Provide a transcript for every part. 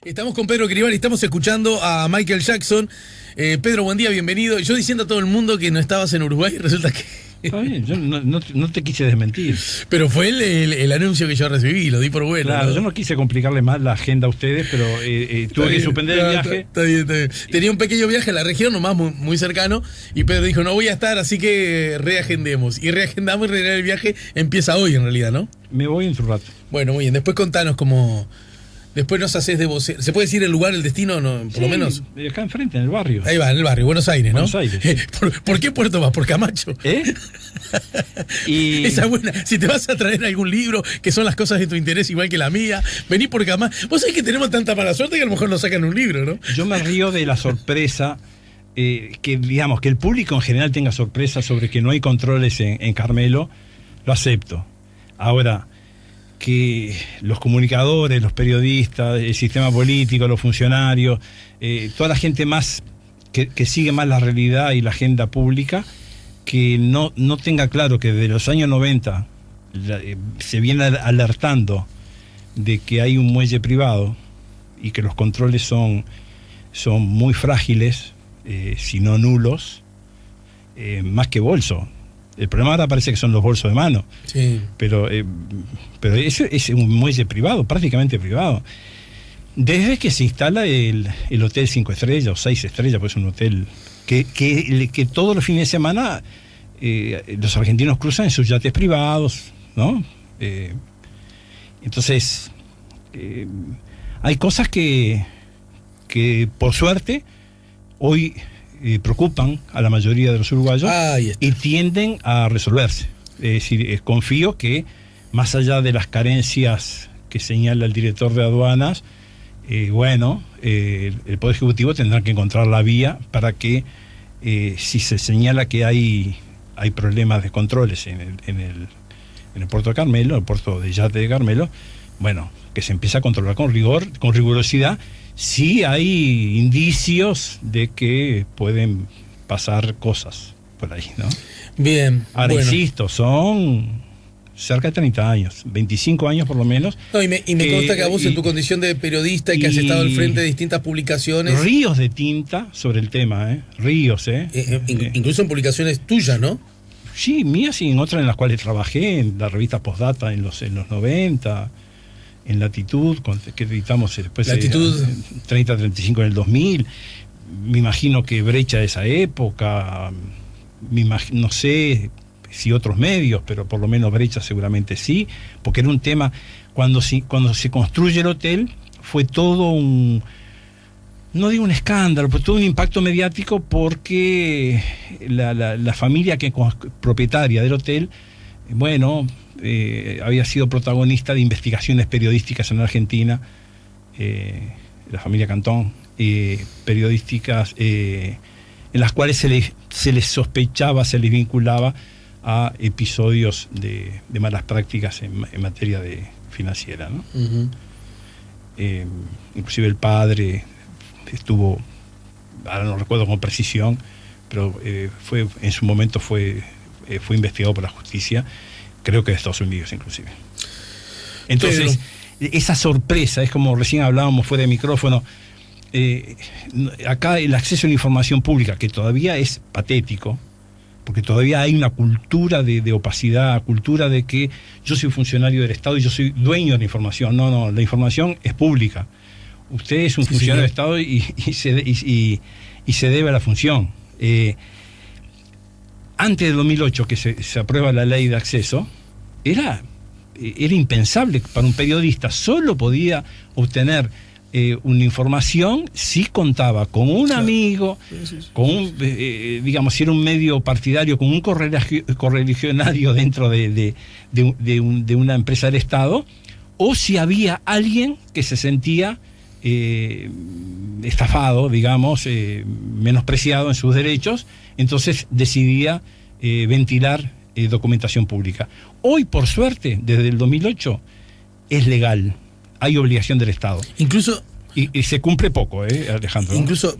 Estamos con Pedro Cribar y estamos escuchando a Michael Jackson. Pedro, buen día, bienvenido. Yo diciendo a todo el mundo que no estabas en Uruguay, resulta que... Está bien, yo no te quise desmentir. Pero fue el anuncio que yo recibí, lo di por bueno. Claro, ¿no? yo no quise complicarle más la agenda a ustedes, pero tuve que suspender el viaje. Está bien, está bien. Tenía un pequeño viaje a la región, nomás muy cercano, y Pedro dijo, no voy a estar, así que reagendemos. Y reagendamos y el viaje empieza hoy en realidad, ¿no? Me voy en su rato. Bueno, muy bien, después contanos cómo... Después nos haces de vocero. ¿Se puede decir el lugar, el destino, no, por lo menos? Acá enfrente, en el barrio. Ahí va, en el barrio, Buenos Aires, ¿no? Buenos Aires. Sí. ¿Por qué Puerto vas? ¿Por Camacho? Esa es buena. Si te vas a traer algún libro, que son las cosas de tu interés igual que la mía, vení por Camacho. Vos sabés que tenemos tanta mala suerte que a lo mejor nos sacan un libro, ¿no? Yo me río de la sorpresa, que digamos, que el público en general tenga sorpresa sobre que no hay controles en Carmelo, lo acepto. Ahora, que los comunicadores, los periodistas, el sistema político, los funcionarios, toda la gente más que sigue más la realidad y la agenda pública, que no tenga claro que desde los años 90 se viene alertando de que hay un muelle privado y que los controles son muy frágiles, si no nulos, más que bolso. El problema ahora parece que son los bolsos de mano. Sí. Pero ese es un muelle privado, prácticamente privado. Desde que se instala el hotel 5 estrellas o 6 estrellas, pues es un hotel que todos los fines de semana los argentinos cruzan en sus yates privados, ¿no? Entonces, hay cosas que por suerte hoy preocupan a la mayoría de los uruguayos y tienden a resolverse. Es decir, confío que más allá de las carencias que señala el director de aduanas, el Poder Ejecutivo tendrá que encontrar la vía para que si se señala que hay problemas de controles en el puerto de Carmelo, el puerto de yate de Carmelo, bueno, que se empiece a controlar con rigor, con rigurosidad. Sí hay indicios de que pueden pasar cosas por ahí, ¿no? Bien. Ahora, insisto, son cerca de 30 años, 25 años por lo menos. No, y me consta que a vos en tu condición de periodista y que has estado al frente de distintas publicaciones... Ríos de tinta sobre el tema, ríos, incluso en publicaciones tuyas, ¿no? Sí, mías y en otras en las cuales trabajé, en la revista Postdata en los 90... en Latitud, que editamos después Latitud 30-35 en el 2000, me imagino que Brecha de esa época, no sé si otros medios, pero por lo menos Brecha seguramente sí, porque era un tema, cuando se construye el hotel, fue todo no digo un escándalo, pero todo un impacto mediático, porque la familia propietaria del hotel, había sido protagonista de investigaciones periodísticas en Argentina, la familia Cantón, periodísticas en las cuales se les sospechaba, se les vinculaba a episodios de malas prácticas en materia financiera, ¿no? Uh-huh. Inclusive el padre estuvo, ahora no recuerdo con precisión, pero en su momento fue investigado por la justicia, creo que de Estados Unidos inclusive. Entonces, esa sorpresa, es como recién hablábamos fuera de micrófono, acá el acceso a la información pública, que todavía es patético, porque todavía hay una cultura de opacidad, cultura de que yo soy funcionario del Estado y yo soy dueño de la información. No, la información es pública. Usted es un funcionario del Estado y se debe a la función. Antes de 2008, que se aprueba la ley de acceso, era impensable para un periodista. Solo podía obtener una información si contaba con un amigo, con digamos, si era un medio partidario, con un correligionario dentro de una empresa del Estado, o si había alguien que se sentía estafado, digamos, menospreciado en sus derechos, entonces decidía ventilar documentación pública. Hoy, por suerte, desde el 2008, es legal, hay obligación del Estado. Incluso... Y se cumple poco, Alejandro. Incluso,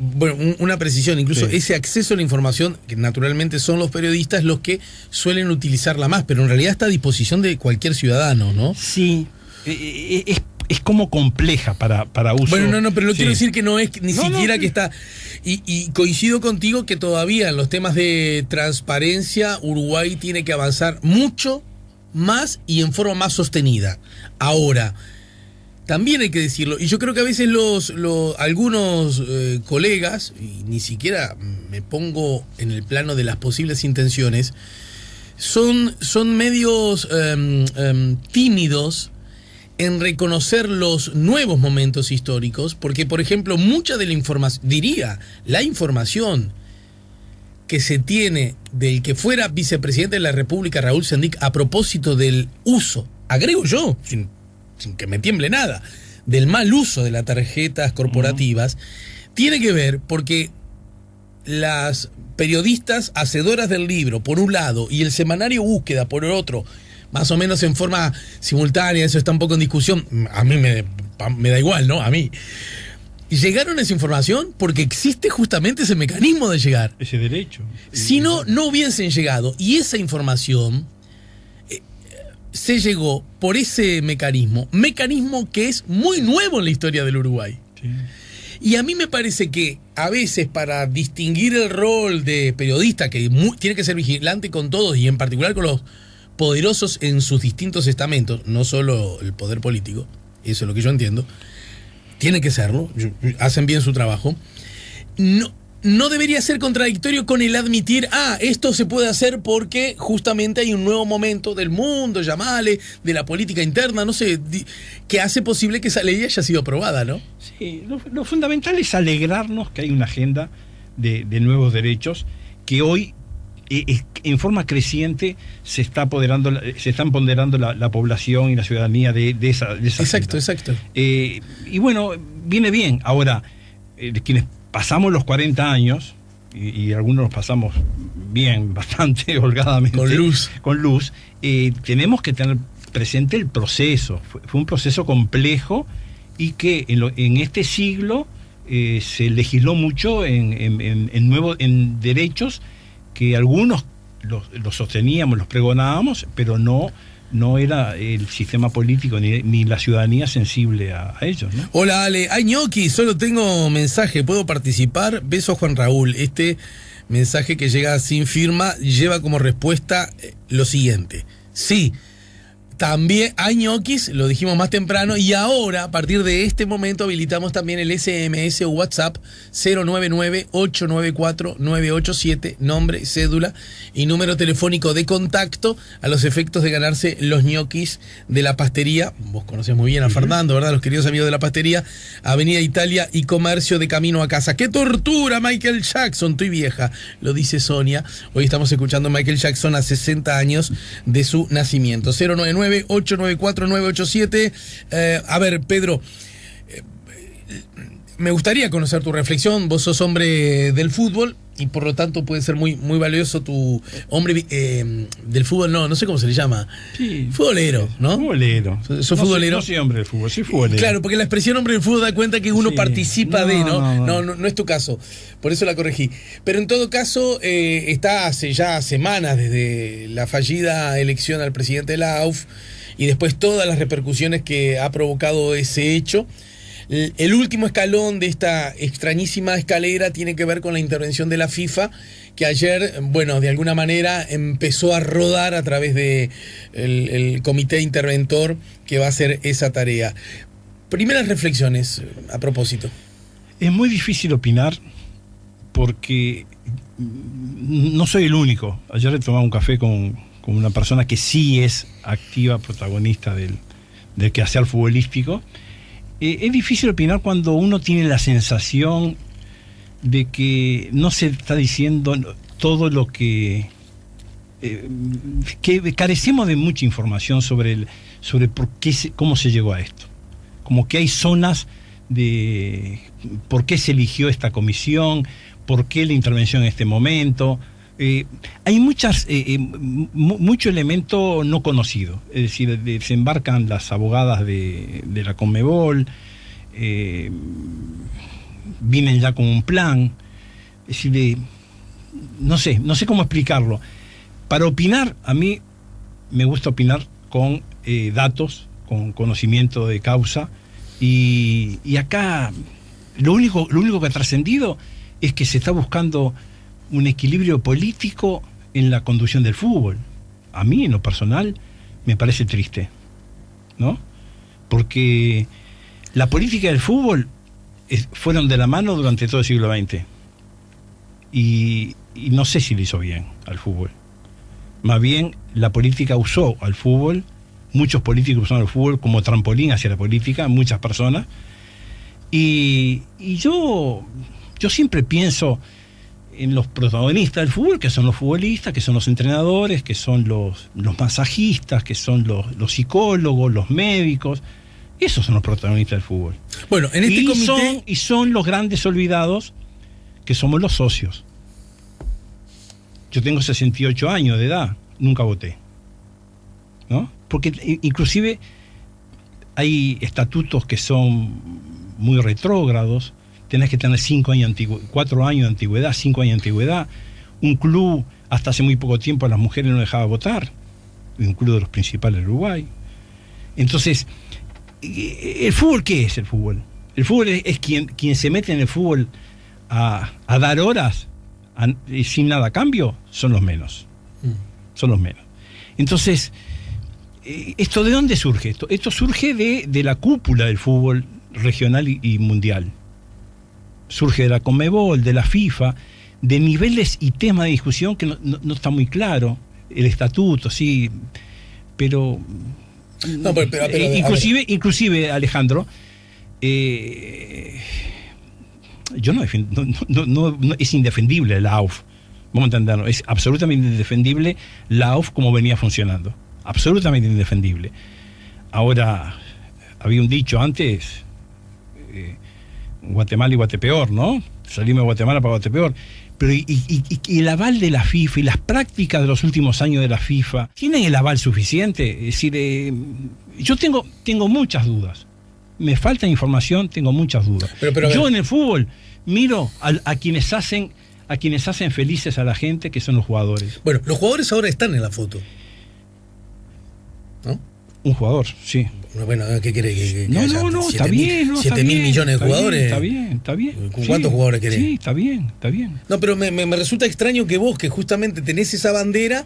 una precisión, ese acceso a la información, que naturalmente son los periodistas los que suelen utilizarla más, pero en realidad está a disposición de cualquier ciudadano, ¿no? Sí, es es como compleja para uso. Bueno, no, pero lo quiero decir que no es ni siquiera que está... Y coincido contigo que todavía en los temas de transparencia Uruguay tiene que avanzar mucho más y en forma más sostenida. Ahora, también hay que decirlo, y yo creo que a veces algunos colegas, y ni siquiera me pongo en el plano de las posibles intenciones, son medios tímidos en reconocer los nuevos momentos históricos, porque, por ejemplo, mucha de la información que se tiene del que fuera vicepresidente de la República, Raúl Sendic, a propósito del uso, agrego yo, sin que me tiemble nada, del mal uso de las tarjetas corporativas, tiene que ver porque las periodistas hacedoras del libro, por un lado, y el semanario Búsqueda, por el otro, más o menos en forma simultánea, eso está un poco en discusión, a mí me da igual, ¿no? A mí. Llegaron a esa información porque existe justamente ese mecanismo de llegar. Ese derecho. Si no hubiesen llegado. Y esa información se llegó por ese mecanismo que es muy nuevo en la historia del Uruguay. Sí. Y a mí me parece que a veces para distinguir el rol de periodista, que tiene que ser vigilante con todos y en particular con los poderosos en sus distintos estamentos, no solo el poder político, eso es lo que yo entiendo, tiene que serlo, hacen bien su trabajo, no debería ser contradictorio con el admitir, esto se puede hacer porque justamente hay un nuevo momento del mundo, llamale, de la política interna, no sé, que hace posible que esa ley haya sido aprobada, ¿no? Sí, lo fundamental es alegrarnos que hay una agenda de nuevos derechos que hoy en forma creciente se están ponderando la población y la ciudadanía de esa exacto, agenda. Exacto. Y bueno, viene bien. Ahora, quienes pasamos los 40 años, y algunos los pasamos bien, bastante holgadamente, con luz, tenemos que tener presente el proceso. Fue un proceso complejo y que en este siglo se legisló mucho en derechos que algunos los sosteníamos, los pregonábamos, pero no era el sistema político ni la ciudadanía sensible a ellos, ¿no? Hola, Ale. Ay, ñoqui, solo tengo mensaje. ¿Puedo participar? Beso, Juan Raúl. Este mensaje que llega sin firma lleva como respuesta lo siguiente. Sí, también hay ñoquis, lo dijimos más temprano, y ahora, a partir de este momento, habilitamos también el SMS o WhatsApp 099-894-987, nombre, cédula y número telefónico de contacto a los efectos de ganarse los ñoquis de la pastería. Vos conocés muy bien a Fernando, ¿verdad? Los queridos amigos de la pastería, Avenida Italia y Comercio de Camino a Casa. ¡Qué tortura, Michael Jackson! Estoy vieja, lo dice Sonia. Hoy estamos escuchando a Michael Jackson a 60 años de su nacimiento. 099-894-987. A ver, Pedro, me gustaría conocer tu reflexión. Vos sos hombre del fútbol y por lo tanto puede ser muy, muy valioso tu hombre del fútbol, no sé cómo se le llama. Sí, futbolero, ¿no? Futbolero. ¿Sos futbolero? No soy hombre del fútbol, soy futbolero. Claro, porque la expresión hombre del fútbol da cuenta que uno participa no es tu caso. Por eso la corregí. Pero en todo caso, está hace ya semanas desde la fallida elección al presidente de la AUF y después todas las repercusiones que ha provocado ese hecho. El último escalón de esta extrañísima escalera tiene que ver con la intervención de la FIFA, que ayer, bueno, de alguna manera empezó a rodar a través de el comité interventor que va a hacer esa tarea. Primeras reflexiones a propósito. Es muy difícil opinar porque no soy el único. Ayer he tomado un café con una persona que sí es activa, protagonista del quehacer futbolístico. Es difícil opinar cuando uno tiene la sensación de que no se está diciendo todo lo que carecemos de mucha información sobre cómo se llegó a esto. Como que hay zonas de por qué se eligió esta comisión, por qué la intervención en este momento. Hay mucho elemento no conocido, es decir, se embarcan las abogadas de la Conmebol, vienen ya con un plan, es decir, no sé cómo explicarlo. Para opinar, a mí me gusta opinar con datos con conocimiento de causa, y acá lo único que ha trascendido es que se está buscando un equilibrio político en la conducción del fútbol. A mí, en lo personal, me parece triste, ¿no? Porque la política del fútbol fueron de la mano durante todo el siglo XX. Y no sé si le hizo bien al fútbol. Más bien, la política usó al fútbol, muchos políticos usaron el fútbol como trampolín hacia la política, muchas personas. Y yo siempre pienso en los protagonistas del fútbol, que son los futbolistas, que son los entrenadores, que son los masajistas, que son los psicólogos, los médicos. Esos son los protagonistas del fútbol. Bueno, en este comité... son los grandes olvidados, que somos los socios. Yo tengo 68 años de edad, nunca voté, ¿no? Porque inclusive hay estatutos que son muy retrógrados. Tenés que tener 4 años de antigüedad, 5 años de antigüedad. Un club, hasta hace muy poco tiempo, a las mujeres no dejaba votar. Un club de los principales de Uruguay. Entonces, ¿el fútbol qué es el fútbol? El fútbol es quien se mete en el fútbol a dar horas sin nada a cambio, son los menos. Son los menos. Entonces, ¿esto de dónde surge? Esto surge de la cúpula del fútbol regional y mundial. Surge de la Conmebol, de la FIFA, de niveles y temas de discusión que no está muy claro. El estatuto, sí, pero... No, pero inclusive, Alejandro, yo no defiendo, no es indefendible la AUF, vamos a entenderlo, es absolutamente indefendible la AUF como venía funcionando, absolutamente indefendible. Ahora, había un dicho antes, Guatemala y Guatepeor, ¿no? Salimos de Guatemala para Guatepeor. Pero y el aval de la FIFA y las prácticas de los últimos años de la FIFA, ¿tienen el aval suficiente? Es decir, yo tengo muchas dudas. Me falta información, tengo muchas dudas. Yo en el fútbol miro a quienes hacen felices a la gente, que son los jugadores. Bueno, los jugadores ahora están en la foto, ¿no? Un jugador, sí. Bueno, ¿qué quiere? No, está bien. 7.000 millones de jugadores. Está bien. ¿Cuántos jugadores querés? Sí, está bien. No, pero me resulta extraño que vos, que justamente tenés esa bandera,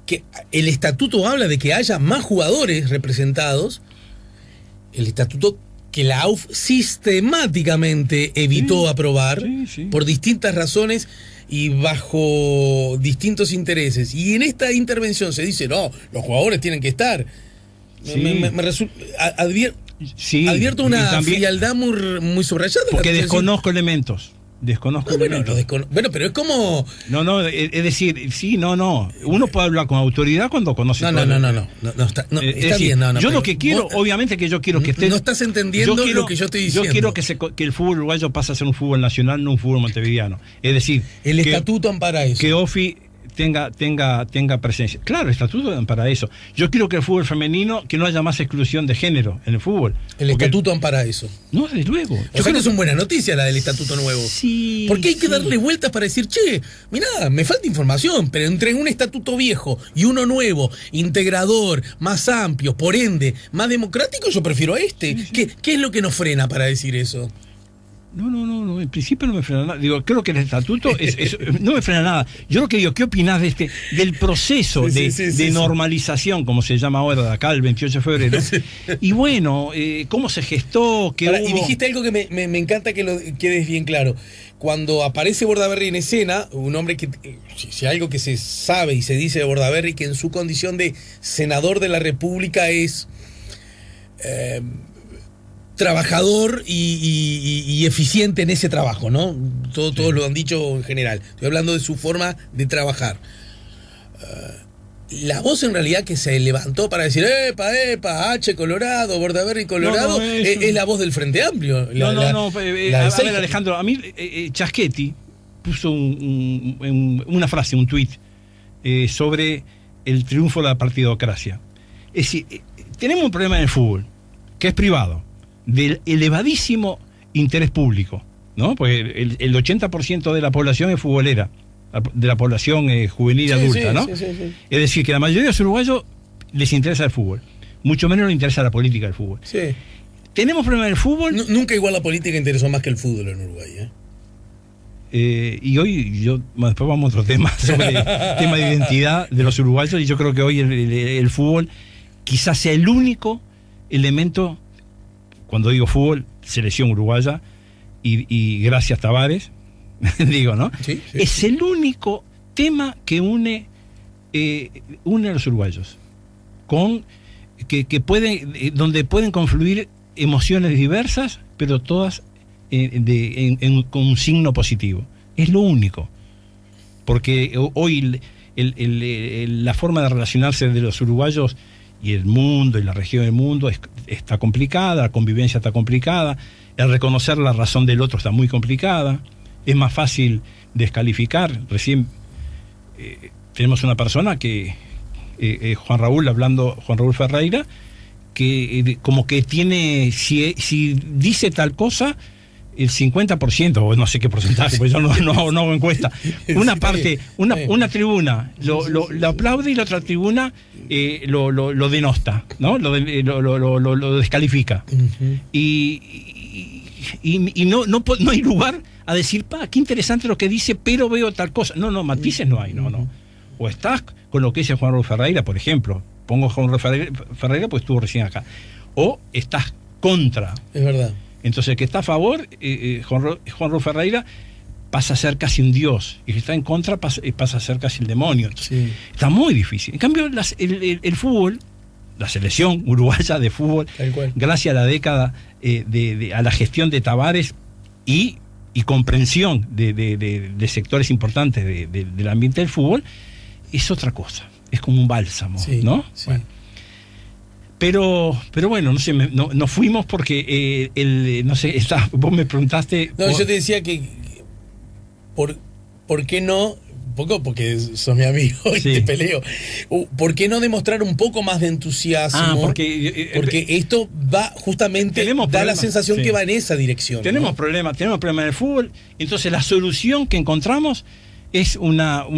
que el estatuto habla de que haya más jugadores representados, el estatuto que la AUF sistemáticamente evitó aprobar por distintas razones y bajo distintos intereses. Y en esta intervención se dice, no, los jugadores tienen que estar. Advierto una frialdad muy subrayada. Porque desconozco elementos. Bueno, pero es como... No, es decir, sí, no. Uno puede hablar con autoridad cuando conoce. Está bien. Yo lo que quiero, obviamente que yo quiero que esté... No estás entendiendo lo que yo estoy diciendo. Yo quiero que el fútbol uruguayo pase a ser un fútbol nacional, no un fútbol montevideano. Es decir... El estatuto ampara eso. Que OFI tenga presencia. Claro, el estatuto para eso. Yo quiero que el fútbol femenino, que no haya más exclusión de género en el fútbol. El estatuto ampara eso. No, desde luego. Yo creo que es una buena noticia la del estatuto nuevo. Sí. Porque hay que darle vueltas para decir, che, mirá, me falta información, pero entre un estatuto viejo y uno nuevo, integrador, más amplio, por ende, más democrático, yo prefiero este. Sí. ¿Qué es lo que nos frena para decir eso? No, en principio no me frena nada. Digo, creo que el estatuto no me frena nada. Yo lo que digo, ¿qué opinás del proceso de normalización, como se llama ahora, de acá, el 28 de febrero? Y bueno, ¿cómo se gestó? Y dijiste algo que me encanta que lo quedes bien claro. Cuando aparece Bordaberry en escena, un hombre que, si algo que se sabe y se dice de Bordaberry, que en su condición de senador de la República es... trabajador y eficiente en ese trabajo, ¿no? Todos lo han dicho en general. Estoy hablando de su forma de trabajar. La voz en realidad que se levantó para decir epa, H Colorado, Bordaberry Colorado, es la voz del Frente Amplio. A ver, Alejandro, a mí Chaschetti puso una frase, un tuit sobre el triunfo de la partidocracia. Es decir, tenemos un problema en el fútbol, que es privado, del elevadísimo interés público, ¿no? Porque el 80% de la población es futbolera, de la población juvenil adulta, ¿no? Sí. Es decir, que la mayoría de los uruguayos les interesa el fútbol. mucho menos le interesa la política del fútbol. Sí. ¿Tenemos problemas del fútbol? Nunca igual la política interesó más que el fútbol en Uruguay, y hoy, después vamos a otro tema, sobre el tema de identidad de los uruguayos, y yo creo que hoy el fútbol quizás sea el único elemento, cuando digo fútbol, selección uruguaya, y gracias Tavares, digo, ¿no? Sí, sí, es el único tema que une a los uruguayos, donde pueden confluir emociones diversas, pero todas con un signo positivo. Es lo único. Porque hoy la forma de relacionarse de los uruguayos y el mundo y la región del mundo está complicada, la convivencia está complicada, el reconocer la razón del otro está muy complicada, es más fácil descalificar. Recién tenemos una persona que Juan Raúl Ferreira, que como que tiene, si dice tal cosa, el 50%, o no sé qué porcentaje, pues yo no hago encuesta, una parte, una tribuna lo aplaude y la otra tribuna lo denosta, ¿no? Lo descalifica. Uh-huh. Y no hay lugar a decir, qué interesante lo que dice, pero veo tal cosa. No, matices no hay, no. O estás con lo que dice Juan Raúl Ferreira, por ejemplo, pongo Juan Raúl Ferreira pues estuvo recién acá, o estás contra. Es verdad. Entonces el que está a favor, Juan Raúl Ferreira, pasa a ser casi un dios, y el que está en contra pasa a ser casi el demonio. Entonces, sí. Está muy difícil. En cambio, el fútbol, la selección uruguaya de fútbol, gracias a la década a la gestión de Tavares y comprensión de sectores importantes del ambiente del fútbol, es otra cosa. Es como un bálsamo, sí, ¿no? Sí. Bueno. Pero bueno, no sé, nos fuimos porque no sé, vos me preguntaste. No, yo te decía que ¿por qué no? Un poco porque sos mi amigo y Sí. te peleo. ¿Por qué no demostrar un poco más de entusiasmo? Porque esto va justamente, da la sensación sí. que va en esa dirección. Tenemos problemas en el fútbol. Entonces la solución que encontramos es una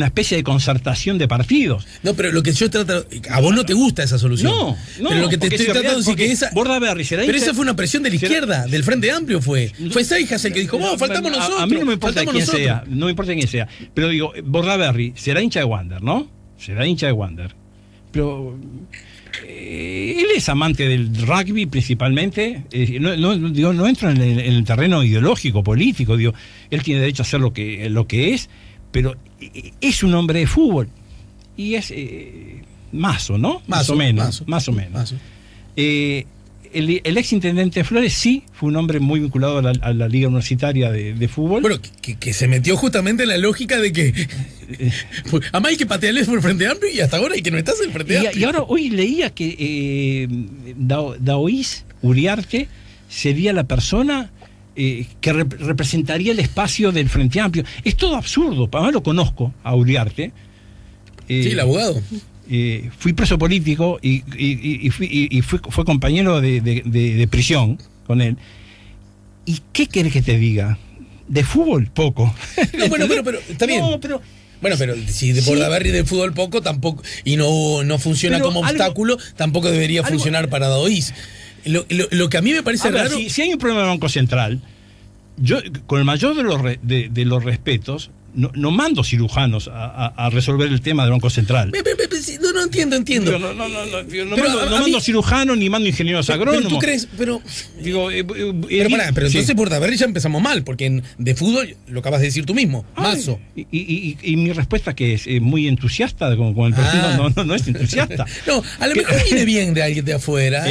especie de concertación de partidos. No, pero lo que yo trato, a vos no te gusta esa solución. No, pero lo que te estoy tratando de decir que esa. Bordaberry será. Pero esa fue una presión de la izquierda, del Frente Amplio fue. Fue Seijas el que dijo, faltamos nosotros. A mí no me importa quién sea, no me importa quién sea. Pero digo, Bordaberry será hincha de Wander, ¿no? Será hincha de Wander. Pero él es amante del rugby principalmente. No entro en el terreno ideológico, político. Digo, él tiene derecho a hacer lo que es, pero es un hombre de fútbol. Y es Mazo, ¿no? Más o menos. El ex intendente Flores sí fue un hombre muy vinculado a la liga universitaria de fútbol. Bueno, que se metió justamente en la lógica de que además hay que patearles por el Frente Amplio y hasta ahora hay que no estás en el Frente Amplio. Y ahora hoy leía que Daoís Uriarte sería la persona que representaría el espacio del Frente Amplio. Es todo absurdo. Además lo conozco a Uriarte. Sí, el abogado. Fui preso político y fue compañero de prisión con él. ¿Y qué querés que te diga? De fútbol, poco. No, bueno, pero está bien. No, pero si de Bordaberry de fútbol poco, tampoco, y no funciona como obstáculo, tampoco debería funcionar para Daoís. Lo que a mí me parece raro. Si hay un problema de Banco Central, yo, con el mayor de los respetos, no mando cirujanos a resolver el tema del Banco Central. No entiendo. No mando cirujanos ni mando ingenieros agrónomos. Pero tú crees, pero entonces Bordaberry ya empezamos mal, porque de fútbol lo acabas de decir tú mismo, Mazo. Y mi respuesta que es muy entusiasta con el perfil, no es entusiasta. No, a lo mejor viene bien de alguien de afuera,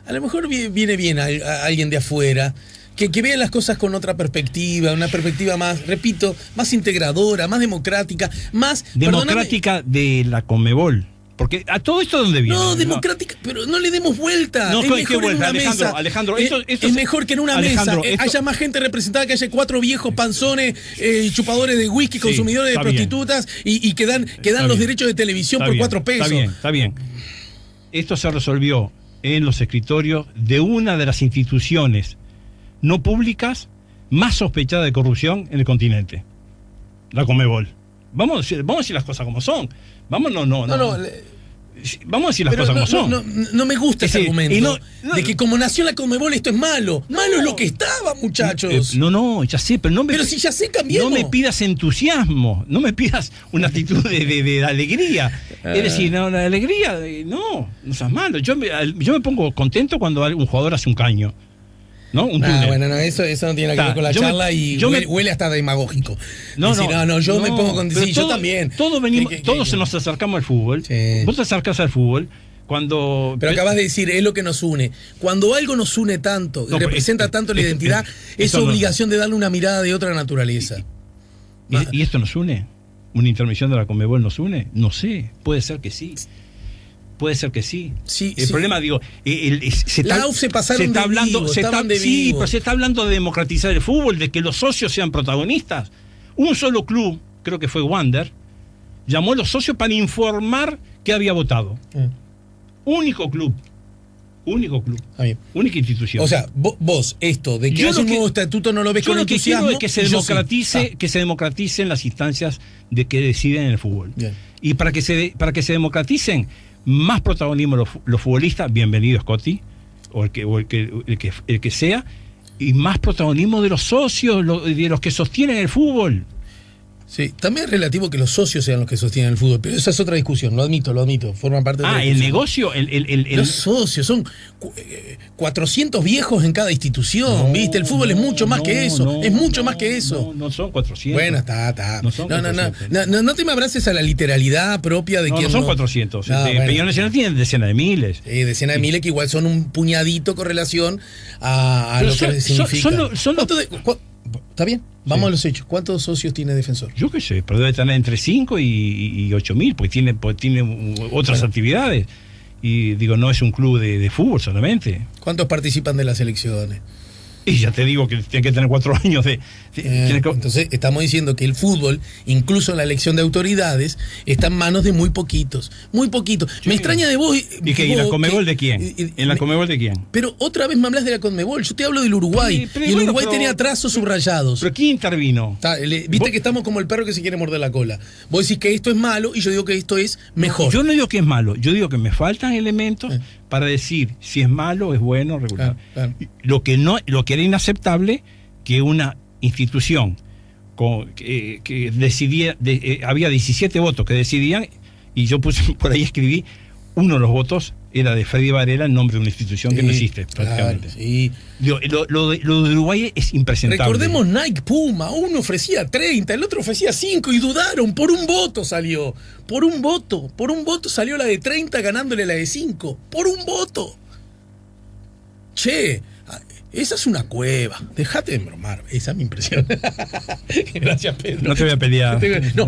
A lo mejor viene bien a alguien de afuera. Que vea las cosas con otra perspectiva, una perspectiva más, repito, más integradora, más democrática, más... Democrática de la Conmebol. Porque a todo esto, ¿dónde viene? No, democrática, pero no le demos vuelta. No, es mejor en una mesa. Alejandro, es mejor que en una mesa haya más gente representada, que haya 4 viejos panzones, chupadores de whisky, consumidores de prostitutas, y que dan los derechos de televisión por 4 pesos. Está bien. Esto se resolvió en los escritorios de una de las instituciones no públicas más sospechada de corrupción en el continente, la Conmebol. Vamos a decir las cosas como son. Vamos a decir las cosas como son. No me gusta ese argumento de que como nació la Conmebol esto es malo. Malo es lo que estaba, muchachos. Ya sé, pero si ya sé, cambiemos. No me pidas entusiasmo, no me pidas una actitud de alegría. Es decir, la alegría, no seas malo. Yo me pongo contento cuando un jugador hace un caño. ¿No? Eso no tiene nada que ver con la charla y huele hasta demagógico. Yo me pongo con yo también. Todos nos acercamos al fútbol. Sí. Vos te acercas al fútbol pero acabas de decir, es lo que nos une. Cuando algo nos une tanto, representa tanto la identidad, es obligación de darle una mirada de otra naturaleza. ¿Y esto nos une? ¿Una intervención de la Conmebol nos une? No sé, puede ser que sí. Puede ser que sí. El problema, digo, la AUF se pasaron de vivo, sí, pero se está hablando de democratizar el fútbol, de que los socios sean protagonistas. Un solo club, creo que fue Wander, llamó a los socios para informar que había votado. Único club. Única institución. O sea, vos esto de que haya un nuevo estatuto no lo ves con entusiasmo. Yo lo que quiero es que se democraticen las instancias de que deciden en el fútbol. Bien. Y para que se democraticen, más protagonismo los futbolistas, bienvenido Scotty, o el que sea, y más protagonismo de los socios, de los que sostienen el fútbol. Sí, también es relativo que los socios sean los que sostienen el fútbol, pero esa es otra discusión, lo admito, forman parte de la el negocio, los socios, son 400 viejos en cada institución, ¿viste? El fútbol es mucho más que eso, es mucho más que eso. No son 400. Bueno, está. No te me abraces a la literalidad propia de que no son 400. Peñarol Nacional tienen decenas de miles. Decenas de miles que igual son un puñadito con relación a lo que significa. Está bien, vamos a los hechos. ¿Cuántos socios tiene Defensor? Yo qué sé, pero debe tener entre 5 y 8.000, porque tiene otras actividades. Y digo, no es un club de fútbol solamente. ¿Cuántos participan de las elecciones? Y ya te digo que tiene que tener 4 años Entonces estamos diciendo que el fútbol, incluso en la elección de autoridades, está en manos de muy poquitos. Muy poquitos. Sí. Me extraña de vos. ¿Y la Conmebol de quién? ¿En la Conmebol de quién? Pero otra vez me hablas de la Conmebol. Yo te hablo del Uruguay. Y el Uruguay tenía trazos subrayados. ¿Pero quién intervino? Viste que estamos como el perro que se quiere morder la cola. Vos decís que esto es malo y yo digo que esto es mejor. Yo no digo que es malo. Yo digo que me faltan elementos para decir si es malo, es bueno, regular. Claro. Lo que era inaceptable, que una institución que decidía, había 17 votos que decidían, y yo puse por ahí, escribí, uno de los votos era de Freddy Varela en nombre de una institución que no existe prácticamente. Claro, sí. Lo de Uruguay es impresentable. Recordemos Nike, Puma, uno ofrecía 30, el otro ofrecía 5 y dudaron, por un voto salió. Por un voto salió la de 30 ganándole la de 5. Por un voto. Che, esa es una cueva. Dejate de bromar. Esa es mi impresión. Gracias, Pedro. No te voy a pelear.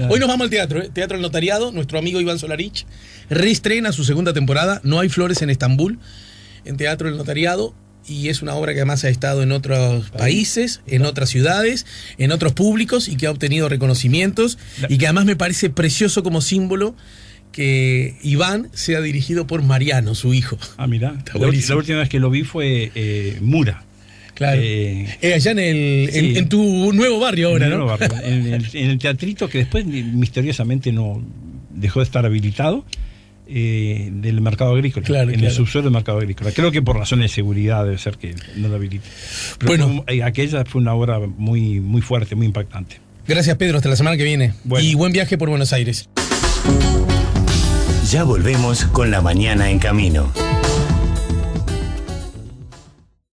Hoy nos vamos al teatro. Teatro del Notariado. Nuestro amigo Iván Solarich reestrena su segunda temporada. No hay flores en Estambul. En Teatro del Notariado. Y es una obra que además ha estado en otros países, en otras ciudades, en otros públicos y que ha obtenido reconocimientos. Y que además me parece precioso como símbolo que Iván sea dirigido por Mariano, su hijo. Ah, mirá. La última vez que lo vi fue Mura. Claro. Allá en tu nuevo barrio ahora, ¿no? Barrio, en el teatrito que después misteriosamente no dejó de estar habilitado, del mercado agrícola, el subsuelo del mercado agrícola. Creo que por razones de seguridad debe ser que no lo habilite. Pero aquella fue una obra muy, muy fuerte, muy impactante. Gracias, Pedro. Hasta la semana que viene. Bueno. Y buen viaje por Buenos Aires. Ya volvemos con La Mañana en Camino.